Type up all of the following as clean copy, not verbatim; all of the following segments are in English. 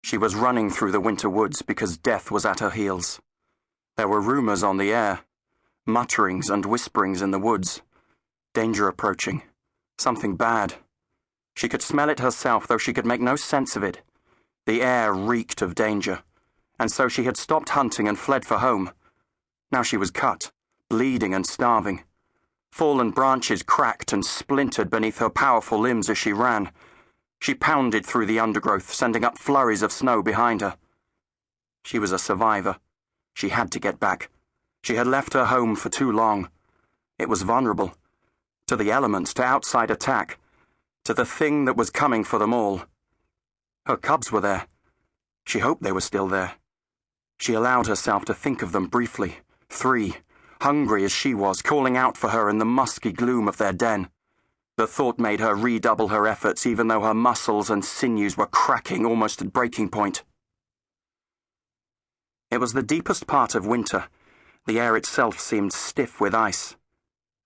She was running through the winter woods because death was at her heels. There were rumors on the air, mutterings and whisperings in the woods. Danger approaching. Something bad. She could smell it herself, though she could make no sense of it. The air reeked of danger, and so she had stopped hunting and fled for home. Now she was cut, bleeding and starving. Fallen branches cracked and splintered beneath her powerful limbs as she ran. She pounded through the undergrowth, sending up flurries of snow behind her. She was a survivor. She had to get back. She had left her home for too long. It was vulnerable. To the elements, to outside attack. To the thing that was coming for them all. Her cubs were there. She hoped they were still there. She allowed herself to think of them briefly. 3, hungry as she was, calling out for her in the musky gloom of their den. The thought made her redouble her efforts, even though her muscles and sinews were cracking almost at breaking point. It was the deepest part of winter. The air itself seemed stiff with ice.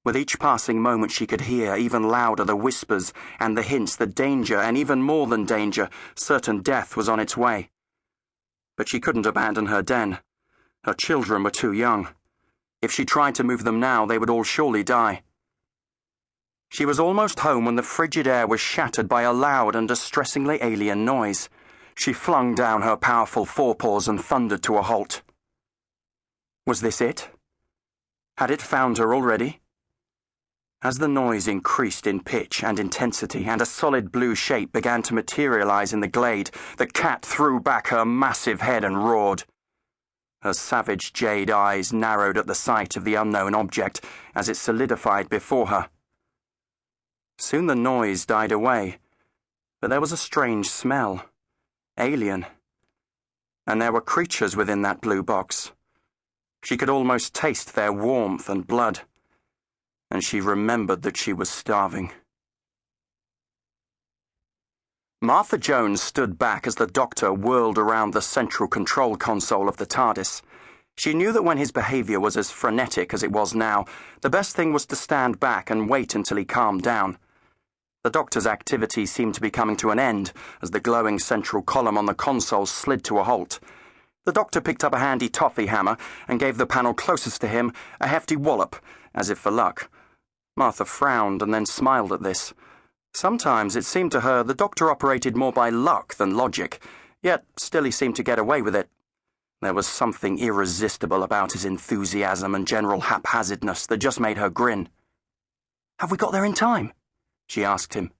With each passing moment she could hear, even louder, the whispers and the hints that danger, and even more than danger, certain death was on its way. But she couldn't abandon her den. Her children were too young. If she tried to move them now, they would all surely die. She was almost home when the frigid air was shattered by a loud and distressingly alien noise. She flung down her powerful forepaws and thundered to a halt. Was this it? Had it found her already? As the noise increased in pitch and intensity and a solid blue shape began to materialize in the glade, the cat threw back her massive head and roared. Her savage jade eyes narrowed at the sight of the unknown object as it solidified before her. Soon the noise died away, but there was a strange smell. Alien. And there were creatures within that blue box. She could almost taste their warmth and blood. And she remembered that she was starving. Martha Jones stood back as the doctor whirled around the central control console of the TARDIS. She knew that when his behavior was as frenetic as it was now, the best thing was to stand back and wait until he calmed down. The doctor's activity seemed to be coming to an end as the glowing central column on the console slid to a halt. The doctor picked up a handy toffee hammer and gave the panel closest to him a hefty wallop, as if for luck. Martha frowned and then smiled at this. Sometimes it seemed to her the doctor operated more by luck than logic, yet still he seemed to get away with it. There was something irresistible about his enthusiasm and general haphazardness that just made her grin. "Have we got there in time?" she asked him.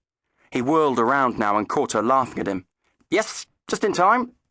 He whirled around now and caught her laughing at him. "Yes, just in time.